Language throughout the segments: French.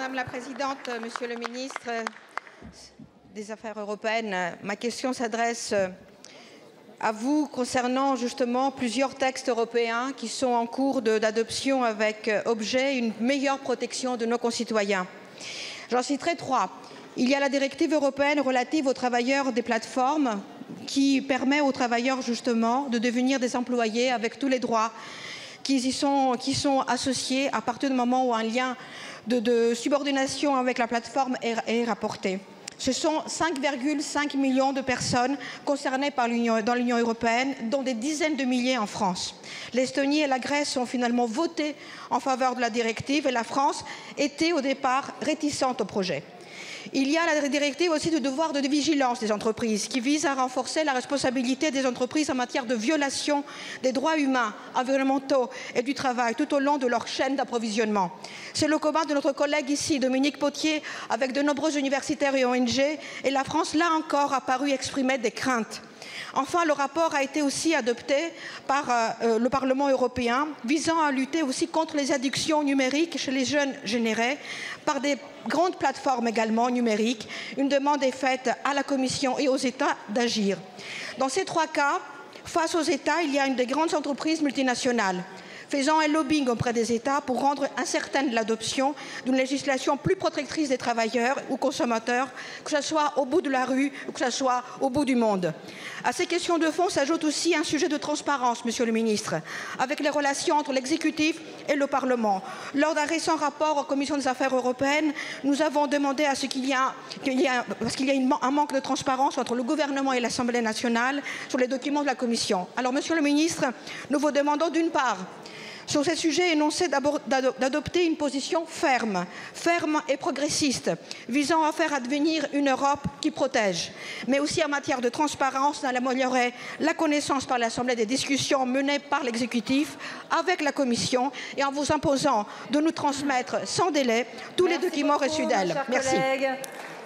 Madame la Présidente, Monsieur le Ministre des Affaires européennes, ma question s'adresse à vous concernant justement plusieurs textes européens qui sont en cours d'adoption avec objet une meilleure protection de nos concitoyens. J'en citerai trois. Il y a la directive européenne relative aux travailleurs des plateformes qui permet aux travailleurs justement de devenir des employés avec tous les droits qui sont associés à partir du moment où un lien de subordination avec la plateforme est rapporté. Ce sont 5,5 millions de personnes concernées dans l'Union européenne, dont des dizaines de milliers en France. L'Estonie et la Grèce ont finalement voté en faveur de la directive et la France était au départ réticente au projet. Il y a la directive aussi de devoir de vigilance des entreprises qui vise à renforcer la responsabilité des entreprises en matière de violation des droits humains, environnementaux et du travail tout au long de leur chaîne d'approvisionnement. C'est le combat de notre collègue ici, Dominique Potier, avec de nombreux universitaires et ONG, et la France, là encore, a paru exprimer des craintes. Enfin, le rapport a été aussi adopté par le Parlement européen, visant à lutter aussi contre les addictions numériques chez les jeunes générées par des grandes plateformes également numériques. Une demande est faite à la Commission et aux États d'agir. Dans ces trois cas, face aux États, il y a une des grandes entreprises multinationales faisant un lobbying auprès des États pour rendre incertaine l'adoption d'une législation plus protectrice des travailleurs ou consommateurs, que ce soit au bout de la rue ou que ce soit au bout du monde. À ces questions de fond s'ajoute aussi un sujet de transparence, Monsieur le Ministre, avec les relations entre l'exécutif et le Parlement. Lors d'un récent rapport en Commission des Affaires européennes, nous avons demandé à ce qu'il y ait un manque de transparence entre le gouvernement et l'Assemblée nationale sur les documents de la Commission. Alors, Monsieur le Ministre, nous vous demandons d'une part, sur ces sujets énoncés, d'adopter une position ferme et progressiste, visant à faire advenir une Europe qui protège, mais aussi en matière de transparence, d'améliorer la connaissance par l'Assemblée des discussions menées par l'exécutif avec la Commission et en vous imposant de nous transmettre sans délai tous les documents reçus d'elle. Merci.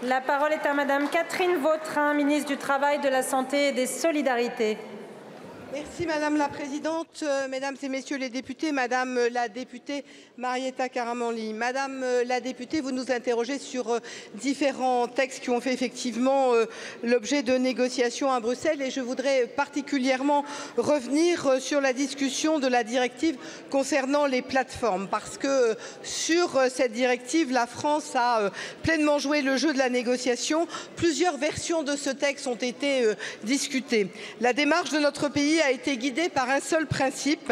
La parole est à Madame Catherine Vautrin, ministre du Travail, de la Santé et des Solidarités. Merci Madame la Présidente, Mesdames et Messieurs les députés, Madame la députée Marietta Karamanli. Madame la députée, vous nous interrogez sur différents textes qui ont fait effectivement l'objet de négociations à Bruxelles et je voudrais particulièrement revenir sur la discussion de la directive concernant les plateformes parce que sur cette directive, la France a pleinement joué le jeu de la négociation. Plusieurs versions de ce texte ont été discutées. La démarche de notre pays a été guidé par un seul principe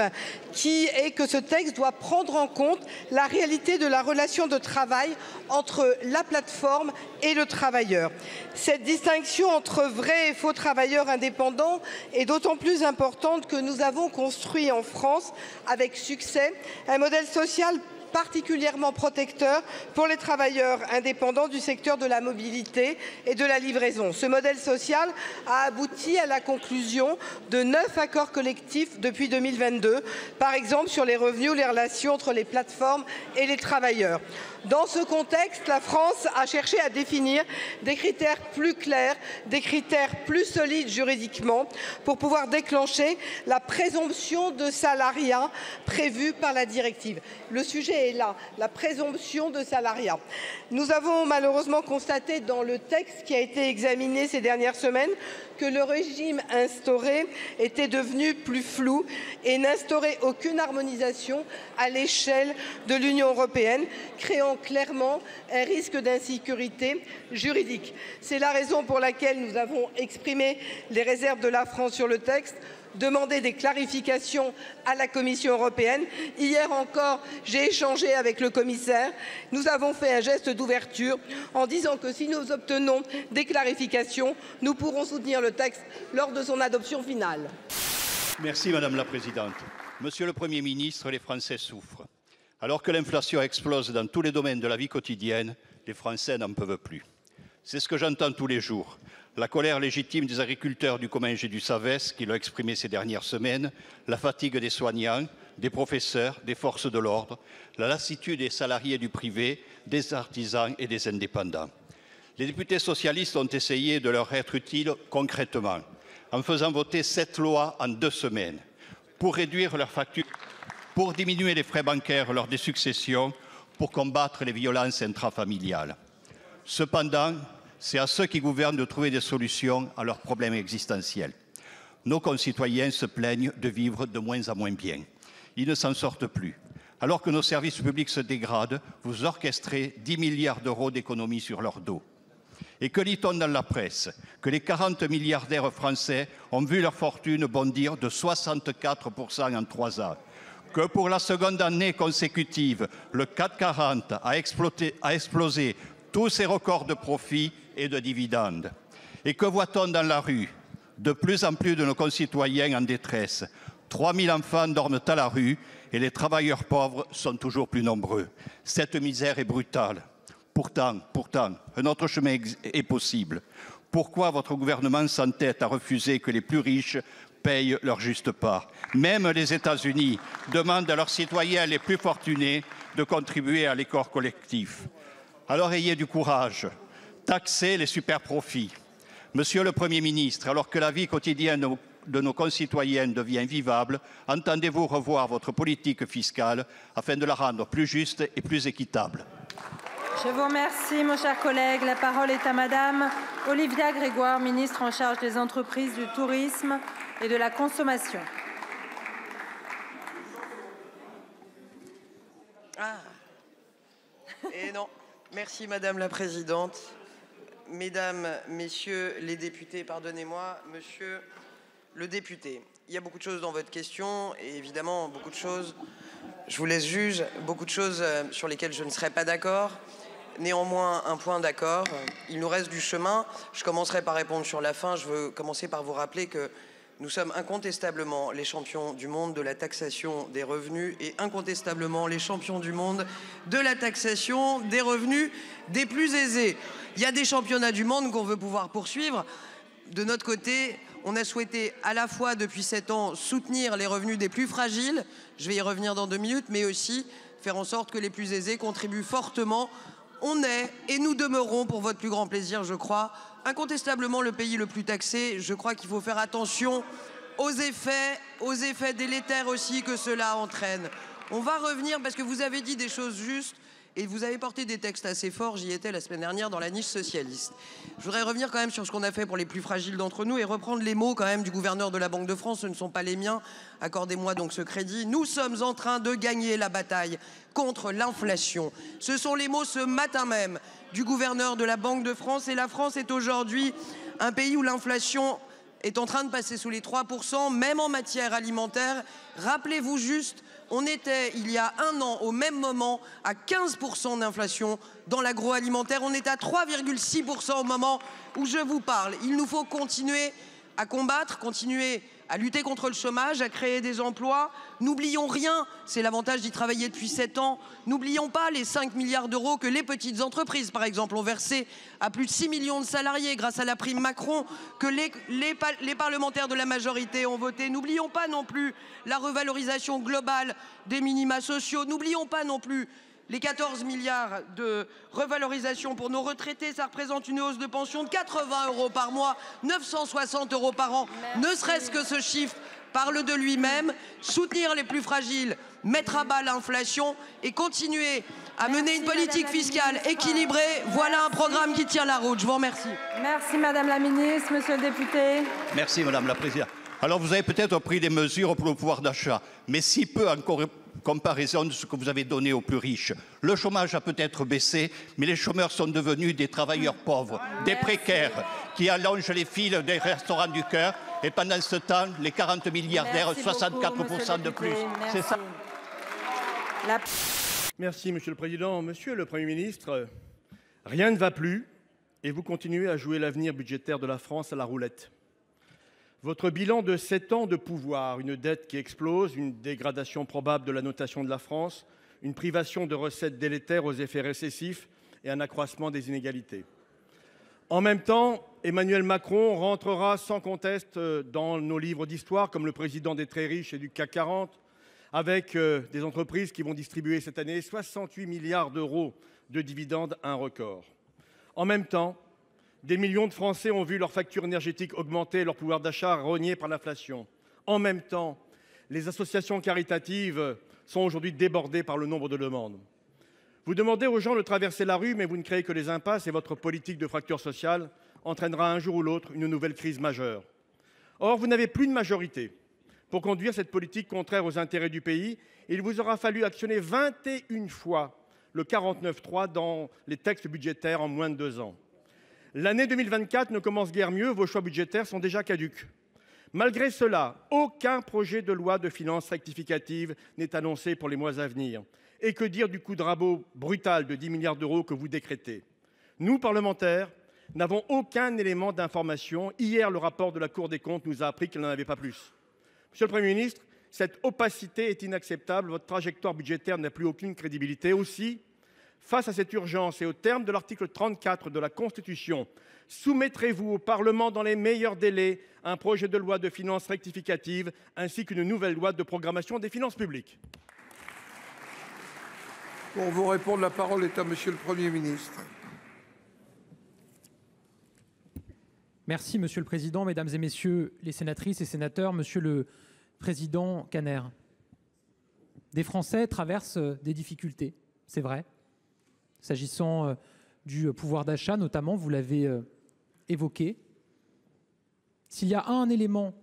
qui est que ce texte doit prendre en compte la réalité de la relation de travail entre la plateforme et le travailleur. Cette distinction entre vrais et faux travailleurs indépendants est d'autant plus importante que nous avons construit en France avec succès un modèle social particulièrement protecteur pour les travailleurs indépendants du secteur de la mobilité et de la livraison. Ce modèle social a abouti à la conclusion de 9 accords collectifs depuis 2022, par exemple sur les revenus ou les relations entre les plateformes et les travailleurs. Dans ce contexte, la France a cherché à définir des critères plus clairs, des critères plus solides juridiquement pour pouvoir déclencher la présomption de salariat prévue par la directive. Le sujet est là, la présomption de salariat. Nous avons malheureusement constaté dans le texte qui a été examiné ces dernières semaines que le régime instauré était devenu plus flou et n'instaurait aucune harmonisation à l'échelle de l'Union européenne, créant clairement un risque d'insécurité juridique. C'est la raison pour laquelle nous avons exprimé les réserves de la France sur le texte, demandé des clarifications à la Commission européenne. Hier encore, j'ai échangé avec le commissaire. Nous avons fait un geste d'ouverture en disant que si nous obtenons des clarifications, nous pourrons soutenir le texte lors de son adoption finale. Merci Madame la Présidente. Monsieur le Premier ministre, les Français souffrent. Alors que l'inflation explose dans tous les domaines de la vie quotidienne, les Français n'en peuvent plus. C'est ce que j'entends tous les jours. La colère légitime des agriculteurs du Comminges et du Savès, qui l'ont exprimé ces dernières semaines, la fatigue des soignants, des professeurs, des forces de l'ordre, la lassitude des salariés du privé, des artisans et des indépendants. Les députés socialistes ont essayé de leur être utiles concrètement, en faisant voter 7 lois en 2 semaines, pour réduire leurs factures, pour diminuer les frais bancaires lors des successions, pour combattre les violences intrafamiliales. Cependant, c'est à ceux qui gouvernent de trouver des solutions à leurs problèmes existentiels. Nos concitoyens se plaignent de vivre de moins en moins bien. Ils ne s'en sortent plus. Alors que nos services publics se dégradent, vous orchestrez 10 milliards d'euros d'économies sur leur dos. Et que lit-on dans la presse? Que les 40 milliardaires français ont vu leur fortune bondir de 64% en 3 ans. Que pour la seconde année consécutive, le CAC 40 a explosé tous ses records de profits et de dividendes. Et que voit-on dans la rue? De plus en plus de nos concitoyens en détresse. 3 000 enfants dorment à la rue et les travailleurs pauvres sont toujours plus nombreux. Cette misère est brutale. Pourtant, un autre chemin est possible. Pourquoi votre gouvernement s'entête à refuser que les plus riches payent leur juste part? Même les États-Unis demandent à leurs citoyens les plus fortunés de contribuer à l'effort collectif. Alors ayez du courage, taxez les superprofits. Monsieur le Premier ministre, alors que la vie quotidienne de nos concitoyens devient invivable, entendez-vous revoir votre politique fiscale afin de la rendre plus juste et plus équitable? Je vous remercie, mon cher collègue. La parole est à Madame Olivia Grégoire, ministre en charge des entreprises, du tourisme et de la consommation. Et non, merci Madame la Présidente. Mesdames, Messieurs les députés, pardonnez-moi, Monsieur le député. Il y a beaucoup de choses dans votre question et évidemment beaucoup de choses, je vous laisse juge, beaucoup de choses sur lesquelles je ne serai pas d'accord. Néanmoins, un point d'accord, il nous reste du chemin. Je commencerai par répondre sur la fin. Je veux commencer par vous rappeler que nous sommes incontestablement les champions du monde de la taxation des revenus et incontestablement les champions du monde de la taxation des revenus des plus aisés. Il y a des championnats du monde qu'on veut pouvoir poursuivre. De notre côté, on a souhaité à la fois depuis 7 ans soutenir les revenus des plus fragiles, je vais y revenir dans 2 minutes, mais aussi faire en sorte que les plus aisés contribuent fortement. On est et nous demeurons, pour votre plus grand plaisir, je crois, incontestablement le pays le plus taxé. Je crois qu'il faut faire attention aux effets délétères aussi que cela entraîne. On va revenir parce que vous avez dit des choses justes et vous avez porté des textes assez forts. J'y étais la semaine dernière dans la niche socialiste. Je voudrais revenir quand même sur ce qu'on a fait pour les plus fragiles d'entre nous et reprendre les mots quand même du gouverneur de la Banque de France. Ce ne sont pas les miens. Accordez-moi donc ce crédit. Nous sommes en train de gagner la bataille contre l'inflation. Ce sont les mots ce matin même du gouverneur de la Banque de France. Et la France est aujourd'hui un pays où l'inflation est en train de passer sous les 3%, même en matière alimentaire. Rappelez-vous juste, on était, il y a 1 an, au même moment, à 15% d'inflation dans l'agroalimentaire. On est à 3,6% au moment où je vous parle. Il nous faut continuer à combattre, continuer à lutter contre le chômage, à créer des emplois. N'oublions rien, c'est l'avantage d'y travailler depuis 7 ans. N'oublions pas les 5 milliards d'euros que les petites entreprises, par exemple, ont versé à plus de 6 millions de salariés grâce à la prime Macron, que les parlementaires de la majorité ont voté. N'oublions pas non plus la revalorisation globale des minima sociaux. N'oublions pas non plus les 14 milliards de revalorisation pour nos retraités. Ça représente une hausse de pension de 80 € par mois, 960 € par an. Ne serait-ce que ce chiffre parle de lui-même. Soutenir les plus fragiles, mettre à bas l'inflation et continuer à mener une politique fiscale équilibrée. Voilà un programme qui tient la route. Je vous remercie. Merci Madame la Ministre, Monsieur le député. Merci Madame la Présidente. Alors vous avez peut-être pris des mesures pour le pouvoir d'achat, mais si peu en comparaison de ce que vous avez donné aux plus riches. Le chômage a peut-être baissé, mais les chômeurs sont devenus des travailleurs pauvres, des précaires, qui allongent les files des restaurants du cœur. Et pendant ce temps, les 40 milliardaires, 64% de plus. C'est ça. Merci, Monsieur le Président. Monsieur le Premier ministre, rien ne va plus et vous continuez à jouer l'avenir budgétaire de la France à la roulette. Votre bilan de 7 ans de pouvoir, une dette qui explose, une dégradation probable de la notation de la France, une privation de recettes délétères aux effets récessifs et un accroissement des inégalités. En même temps, Emmanuel Macron rentrera sans conteste dans nos livres d'histoire comme le président des très riches et du CAC 40, avec des entreprises qui vont distribuer cette année 68 milliards d'euros de dividendes, un record. En même temps, des millions de Français ont vu leur facture énergétique augmenter, leur pouvoir d'achat rogné par l'inflation. En même temps, les associations caritatives sont aujourd'hui débordées par le nombre de demandes. Vous demandez aux gens de traverser la rue, mais vous ne créez que des impasses et votre politique de fracture sociale entraînera un jour ou l'autre une nouvelle crise majeure. Or, vous n'avez plus de majorité pour conduire cette politique contraire aux intérêts du pays. Il vous aura fallu actionner 21 fois le 49.3 dans les textes budgétaires en moins de 2 ans. L'année 2024 ne commence guère mieux, vos choix budgétaires sont déjà caducs. Malgré cela, aucun projet de loi de finances rectificative n'est annoncé pour les mois à venir. Et que dire du coup de rabot brutal de 10 milliards d'euros que vous décrétez? Nous, parlementaires, n'avons aucun élément d'information. Hier, le rapport de la Cour des comptes nous a appris qu'il n'en avait pas plus. Monsieur le Premier ministre, cette opacité est inacceptable. Votre trajectoire budgétaire n'a plus aucune crédibilité. Aussi, face à cette urgence et au terme de l'article 34 de la Constitution, soumettrez-vous au Parlement dans les meilleurs délais un projet de loi de finances rectificative ainsi qu'une nouvelle loi de programmation des finances publiques? Pour vous répondre, la parole est à Monsieur le Premier ministre. Merci Monsieur le Président, Mesdames et Messieurs les sénatrices et sénateurs, Monsieur le Président Kanner. Des Français traversent des difficultés, c'est vrai. S'agissant du pouvoir d'achat, notamment, vous l'avez évoqué. S'il y a un élément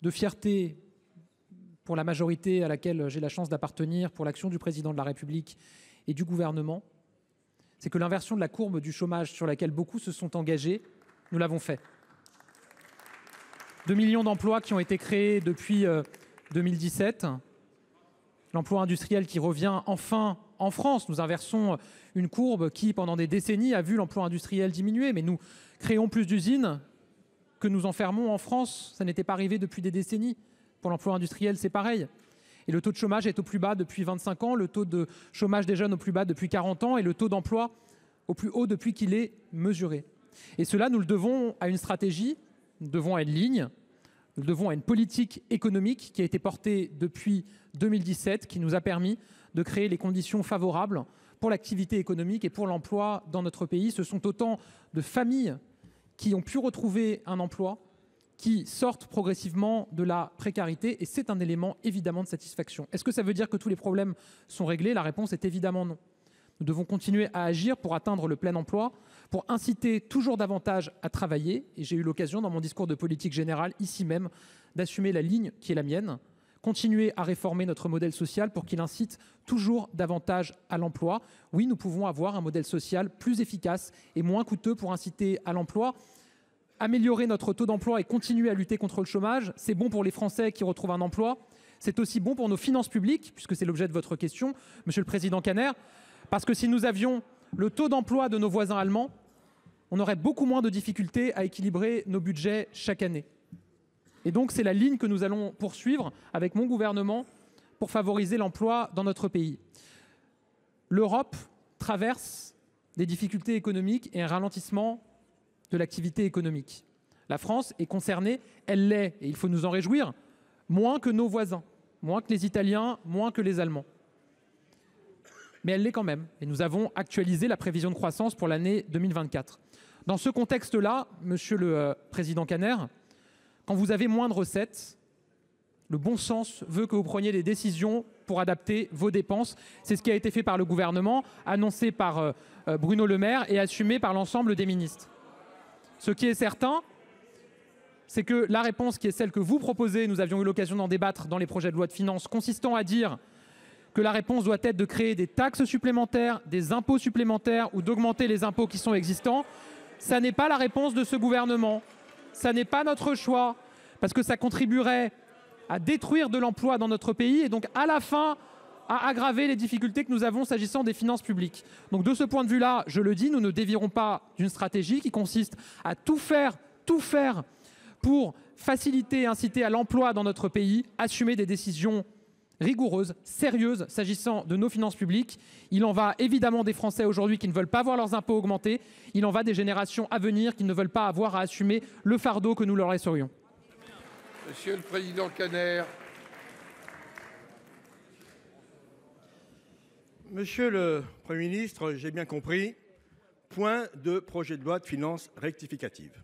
de fierté pour la majorité à laquelle j'ai la chance d'appartenir, pour l'action du Président de la République et du gouvernement, c'est que l'inversion de la courbe du chômage sur laquelle beaucoup se sont engagés, nous l'avons fait. 2 millions d'emplois qui ont été créés depuis 2017. L'emploi industriel qui revient enfin en France. Nous inversons une courbe qui, pendant des décennies, a vu l'emploi industriel diminuer. Mais nous créons plus d'usines que nous enfermons en France. Ça n'était pas arrivé depuis des décennies. Pour l'emploi industriel, c'est pareil. Et le taux de chômage est au plus bas depuis 25 ans, le taux de chômage des jeunes au plus bas depuis 40 ans et le taux d'emploi au plus haut depuis qu'il est mesuré. Et cela, nous le devons à une stratégie, nous le devons à une ligne, nous le devons à une politique économique qui a été portée depuis 2017, qui nous a permis de créer les conditions favorables pour l'activité économique et pour l'emploi dans notre pays. Ce sont autant de familles qui ont pu retrouver un emploi, qui sortent progressivement de la précarité, et c'est un élément évidemment de satisfaction. Est-ce que ça veut dire que tous les problèmes sont réglés? La réponse est évidemment non. Nous devons continuer à agir pour atteindre le plein emploi, pour inciter toujours davantage à travailler. Et j'ai eu l'occasion, dans mon discours de politique générale, ici même, d'assumer la ligne qui est la mienne. Continuer à réformer notre modèle social pour qu'il incite toujours davantage à l'emploi. Oui, nous pouvons avoir un modèle social plus efficace et moins coûteux pour inciter à l'emploi. Améliorer notre taux d'emploi et continuer à lutter contre le chômage, c'est bon pour les Français qui retrouvent un emploi. C'est aussi bon pour nos finances publiques, puisque c'est l'objet de votre question, Monsieur le Président Kanner. Parce que si nous avions le taux d'emploi de nos voisins allemands, on aurait beaucoup moins de difficultés à équilibrer nos budgets chaque année. Et donc c'est la ligne que nous allons poursuivre avec mon gouvernement pour favoriser l'emploi dans notre pays. L'Europe traverse des difficultés économiques et un ralentissement de l'activité économique. La France est concernée, elle l'est, et il faut nous en réjouir, moins que nos voisins, moins que les Italiens, moins que les Allemands. Mais elle l'est quand même. Et nous avons actualisé la prévision de croissance pour l'année 2024. Dans ce contexte-là, Monsieur le Président Kanner, quand vous avez moins de recettes, le bon sens veut que vous preniez des décisions pour adapter vos dépenses. C'est ce qui a été fait par le gouvernement, annoncé par Bruno Le Maire et assumé par l'ensemble des ministres. Ce qui est certain, c'est que la réponse qui est celle que vous proposez, nous avions eu l'occasion d'en débattre dans les projets de loi de finances, consistant à dire que la réponse doit être de créer des taxes supplémentaires, des impôts supplémentaires ou d'augmenter les impôts qui sont existants. Ça n'est pas la réponse de ce gouvernement. Ça n'est pas notre choix, parce que ça contribuerait à détruire de l'emploi dans notre pays et donc à la fin à aggraver les difficultés que nous avons s'agissant des finances publiques. Donc de ce point de vue-là, je le dis, nous ne dévierons pas d'une stratégie qui consiste à tout faire pour faciliter et inciter à l'emploi dans notre pays, assumer des décisions rigoureuses, sérieuses, s'agissant de nos finances publiques. Il en va évidemment des Français aujourd'hui qui ne veulent pas voir leurs impôts augmenter. Il en va des générations à venir qui ne veulent pas avoir à assumer le fardeau que nous leur laisserions. Monsieur le Président Kanner. Monsieur le Premier ministre, j'ai bien compris, point de projet de loi de finances rectificative.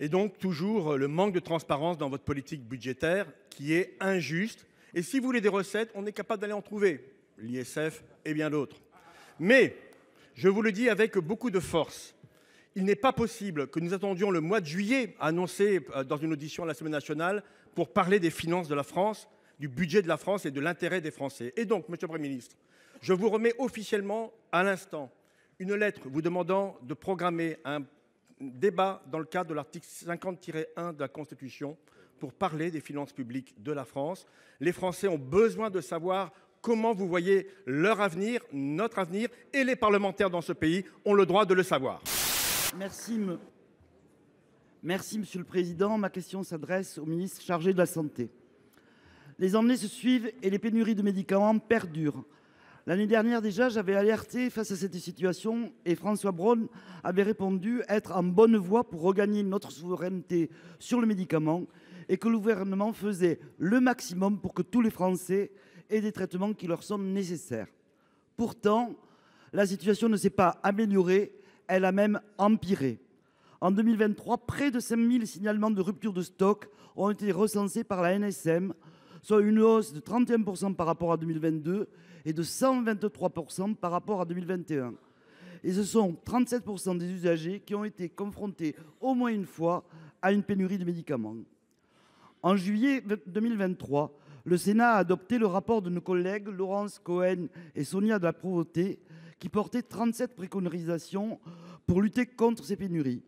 Et donc toujours le manque de transparence dans votre politique budgétaire qui est injuste. Et si vous voulez des recettes, on est capable d'aller en trouver, l'ISF et bien d'autres. Mais, je vous le dis avec beaucoup de force, il n'est pas possible que nous attendions le mois de juillet, annoncé dans une audition à l'Assemblée nationale, pour parler des finances de la France, du budget de la France et de l'intérêt des Français. Et donc, Monsieur le Premier ministre, je vous remets officiellement à l'instant une lettre vous demandant de programmer un débat dans le cadre de l'article 50-1 de la Constitution pour parler des finances publiques de la France. Les Français ont besoin de savoir comment vous voyez leur avenir, notre avenir, et les parlementaires dans ce pays ont le droit de le savoir. Merci, Monsieur le Président. Ma question s'adresse au ministre chargé de la Santé. Les années se suivent et les pénuries de médicaments perdurent. L'année dernière déjà, j'avais alerté face à cette situation et François Braun avait répondu être en bonne voie pour regagner notre souveraineté sur le médicament et que le gouvernement faisait le maximum pour que tous les Français aient des traitements qui leur sont nécessaires. Pourtant, la situation ne s'est pas améliorée, elle a même empiré. En 2023, près de 5000 signalements de rupture de stock ont été recensés par la NSM, soit une hausse de 31% par rapport à 2022 et de 123% par rapport à 2021. Et ce sont 37% des usagers qui ont été confrontés au moins une fois à une pénurie de médicaments. En juillet 2023, le Sénat a adopté le rapport de nos collègues Laurence Cohen et Sonia de la Provôté qui portait 37 préconisations pour lutter contre ces pénuries.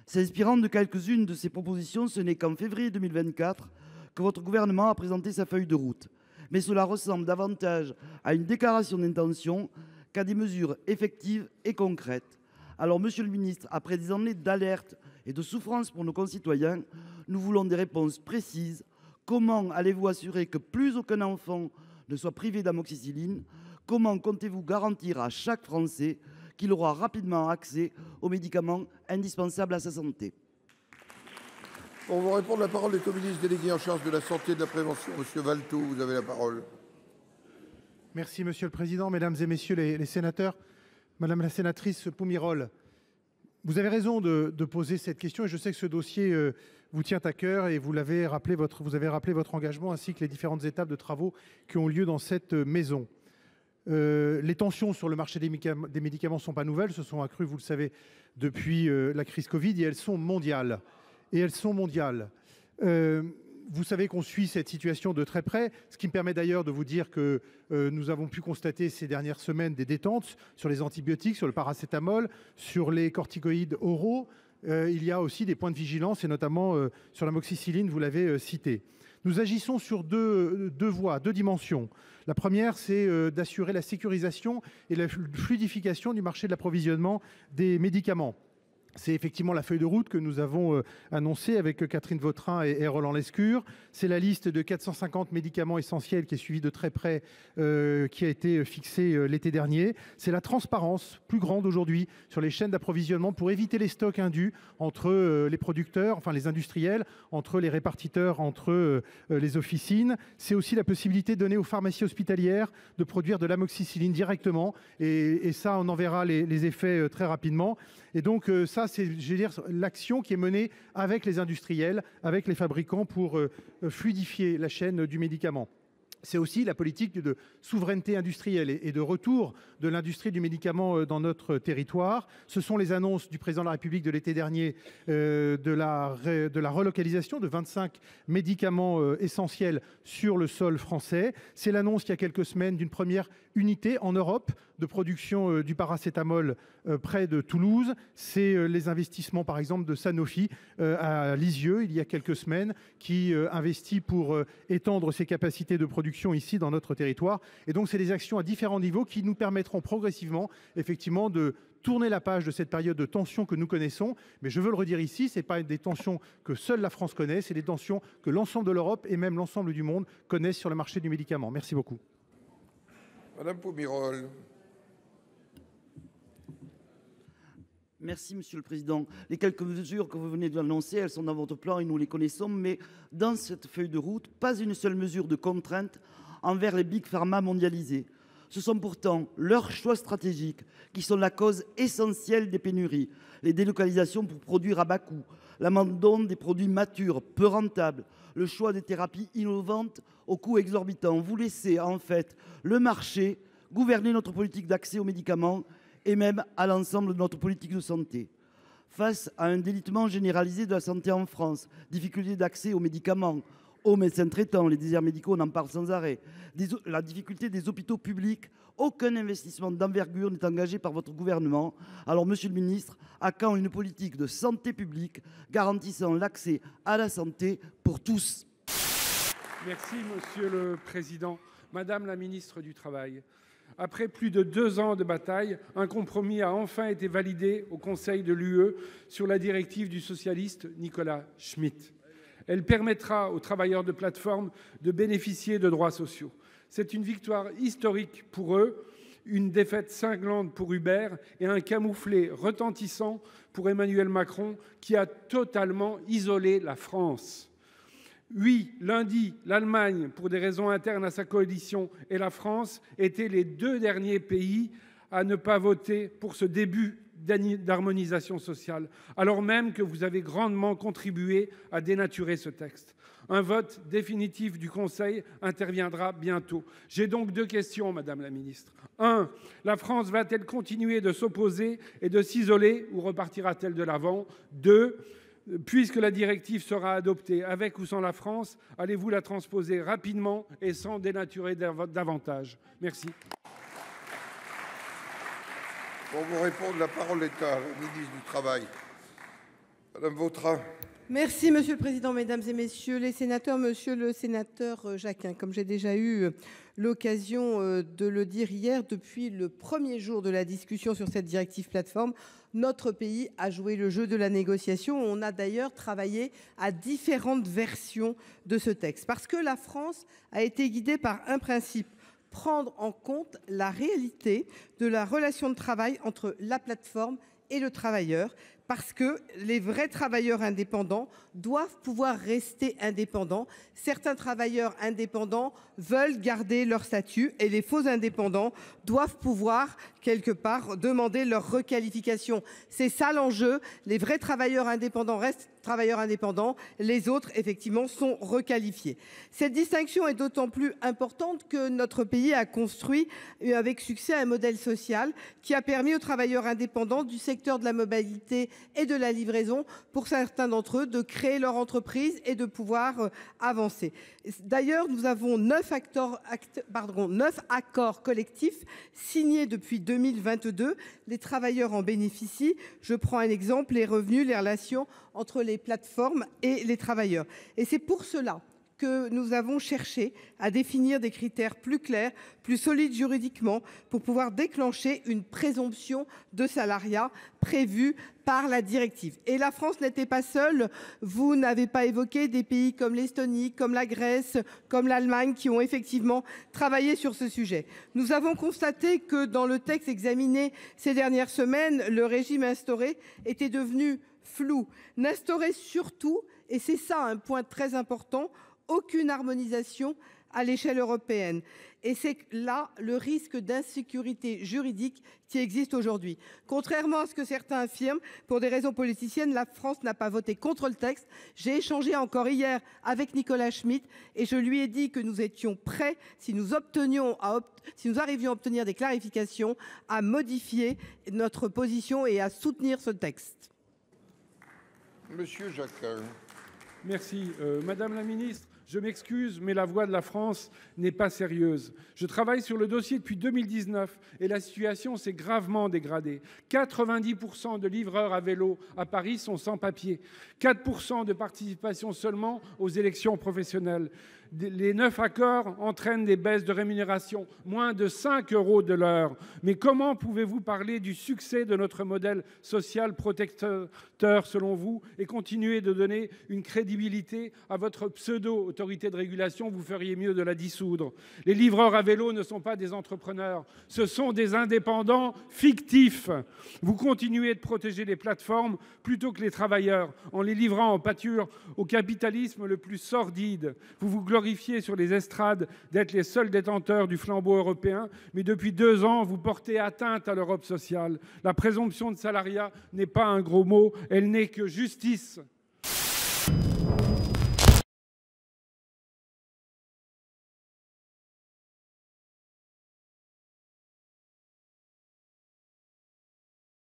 S'inspirant de quelques-unes de ces propositions, ce n'est qu'en février 2024 que votre gouvernement a présenté sa feuille de route. Mais cela ressemble davantage à une déclaration d'intention qu'à des mesures effectives et concrètes. Alors, Monsieur le ministre, après des années d'alerte et de souffrance pour nos concitoyens, nous voulons des réponses précises. Comment allez-vous assurer que plus aucun enfant ne soit privé d'amoxicilline? Comment comptez-vous garantir à chaque Français qu'il aura rapidement accès aux médicaments indispensables à sa santé? Pour vous répondre, la parole est au ministre délégué en charge de la santé et de la prévention. Monsieur Valletoux, vous avez la parole. Merci Monsieur le Président, Mesdames et Messieurs les sénateurs. Madame la sénatrice Poumirol, vous avez raison de poser cette question et je sais que ce dossier vous tient à cœur et vous avez rappelé votre engagement ainsi que les différentes étapes de travaux qui ont lieu dans cette maison. Les tensions sur le marché des médicaments ne sont pas nouvelles, se sont accrues, vous le savez, depuis la crise Covid et elles sont mondiales. Vous savez qu'on suit cette situation de très près, ce qui me permet d'ailleurs de vous dire que nous avons pu constater ces dernières semaines des détentes sur les antibiotiques, sur le paracétamol, sur les corticoïdes oraux. Il y a aussi des points de vigilance et notamment sur l'amoxicilline, vous l'avez cité. Nous agissons sur deux voies, deux dimensions. La première, c'est d'assurer la sécurisation et la fluidification du marché de l'approvisionnement des médicaments. C'est effectivement la feuille de route que nous avons annoncée avec Catherine Vautrin et Roland Lescure. C'est la liste de 450 médicaments essentiels qui est suivie de très près, qui a été fixée l'été dernier. C'est la transparence plus grande aujourd'hui sur les chaînes d'approvisionnement pour éviter les stocks indus entre les producteurs, enfin les industriels, entre les répartiteurs, entre les officines. C'est aussi la possibilité donnée aux pharmacies hospitalières de produire de l'amoxicilline directement. Et ça, on en verra les effets très rapidement. Et donc ça, c'est, je veux dire, l'action qui est menée avec les industriels, avec les fabricants pour fluidifier la chaîne du médicament. C'est aussi la politique de souveraineté industrielle et de retour de l'industrie du médicament dans notre territoire. Ce sont les annonces du président de la République de l'été dernier de la relocalisation de 25 médicaments essentiels sur le sol français. C'est l'annonce il y a quelques semaines d'une première unité en Europe de production du paracétamol près de Toulouse. C'est les investissements par exemple de Sanofi à Lisieux il y a quelques semaines qui investit pour étendre ses capacités de production ici dans notre territoire. Et donc c'est des actions à différents niveaux qui nous permettront progressivement effectivement de tourner la page de cette période de tension que nous connaissons. Mais je veux le redire ici, ce n'est pas des tensions que seule la France connaît, c'est des tensions que l'ensemble de l'Europe et même l'ensemble du monde connaissent sur le marché du médicament. Merci beaucoup. Madame Poumirol. Merci Monsieur le Président. Les quelques mesures que vous venez d'annoncer, elles sont dans votre plan et nous les connaissons, mais dans cette feuille de route, pas une seule mesure de contrainte envers les big pharma mondialisés. Ce sont pourtant leurs choix stratégiques qui sont la cause essentielle des pénuries. Les délocalisations pour produire à bas coût, l'abandon des produits matures, peu rentables, le choix des thérapies innovantes au coût exorbitant. Vous laissez en fait le marché gouverner notre politique d'accès aux médicaments et même à l'ensemble de notre politique de santé. Face à un délitement généralisé de la santé en France, difficulté d'accès aux médicaments, aux médecins traitants, les déserts médicaux, on en parle sans arrêt, la difficulté des hôpitaux publics, aucun investissement d'envergure n'est engagé par votre gouvernement. Alors, monsieur le ministre, à quand une politique de santé publique garantissant l'accès à la santé pour tous? Merci, monsieur le président. Madame la ministre du Travail, après plus de 2 ans de bataille, un compromis a enfin été validé au Conseil de l'UE sur la directive du socialiste Nicolas Schmit. Elle permettra aux travailleurs de plateforme de bénéficier de droits sociaux. C'est une victoire historique pour eux, une défaite cinglante pour Uber et un camouflet retentissant pour Emmanuel Macron qui a totalement isolé la France. Oui, lundi, l'Allemagne, pour des raisons internes à sa coalition, et la France étaient les 2 derniers pays à ne pas voter pour ce début d'harmonisation sociale, alors même que vous avez grandement contribué à dénaturer ce texte. Un vote définitif du Conseil interviendra bientôt. J'ai donc 2 questions, Madame la Ministre. 1. La France va-t-elle continuer de s'opposer et de s'isoler ou repartira-t-elle de l'avant? 2. Puisque la directive sera adoptée avec ou sans la France, allez-vous la transposer rapidement et sans dénaturer davantage? Merci. Pour vous répondre, la parole est à la ministre du Travail. Madame Vautrin. Merci, Monsieur le Président, Mesdames et Messieurs les sénateurs. Monsieur le sénateur Jacquin, comme j'ai déjà eu l'occasion de le dire hier, depuis le premier jour de la discussion sur cette directive plateforme, notre pays a joué le jeu de la négociation. On a d'ailleurs travaillé à différentes versions de ce texte. Parce que la France a été guidée par un principe: prendre en compte la réalité de la relation de travail entre la plateforme et le travailleur, parce que les vrais travailleurs indépendants doivent pouvoir rester indépendants. Certains travailleurs indépendants veulent garder leur statut et les faux indépendants doivent pouvoir, quelque part, demander leur requalification. C'est ça l'enjeu. Les vrais travailleurs indépendants restent travailleurs indépendants, les autres, effectivement, sont requalifiés. Cette distinction est d'autant plus importante que notre pays a construit avec succès un modèle social qui a permis aux travailleurs indépendants du secteur de la mobilité et de la livraison, pour certains d'entre eux, de créer leur entreprise et de pouvoir avancer. D'ailleurs, nous avons 9 accords collectifs signés depuis 2022. Les travailleurs en bénéficient. Je prends un exemple: les revenus, les relations entre les plateformes et les travailleurs. Et c'est pour cela que nous avons cherché à définir des critères plus clairs, plus solides juridiquement, pour pouvoir déclencher une présomption de salariat prévue par la directive. Et la France n'était pas seule. Vous n'avez pas évoqué des pays comme l'Estonie, comme la Grèce, comme l'Allemagne, qui ont effectivement travaillé sur ce sujet. Nous avons constaté que dans le texte examiné ces dernières semaines, le régime instauré était devenu flou. N'instaurait surtout, et c'est ça un point très important, aucune harmonisation à l'échelle européenne. Et c'est là le risque d'insécurité juridique qui existe aujourd'hui. Contrairement à ce que certains affirment, pour des raisons politiciennes, la France n'a pas voté contre le texte. J'ai échangé encore hier avec Nicolas Schmit et je lui ai dit que nous étions prêts, si nous arrivions à obtenir des clarifications, à modifier notre position et à soutenir ce texte. Monsieur Jacquin. Merci. Madame la ministre, je m'excuse, mais la voix de la France n'est pas sérieuse. Je travaille sur le dossier depuis 2019 et la situation s'est gravement dégradée. 90% de livreurs à vélo à Paris sont sans papier. 4% de participation seulement aux élections professionnelles. Les 9 accords entraînent des baisses de rémunération, moins de 5 € de l'heure. Mais comment pouvez-vous parler du succès de notre modèle social protecteur selon vous et continuer de donner une crédibilité à votre pseudo-autorité de régulation? Vous feriez mieux de la dissoudre. Les livreurs à vélo ne sont pas des entrepreneurs, ce sont des indépendants fictifs. Vous continuez de protéger les plateformes plutôt que les travailleurs en les livrant en pâture au capitalisme le plus sordide. Vous vous glorifiez sur les estrades d'être les seuls détenteurs du flambeau européen, mais depuis 2 ans, vous portez atteinte à l'Europe sociale. La présomption de salariat n'est pas un gros mot, elle n'est que justice.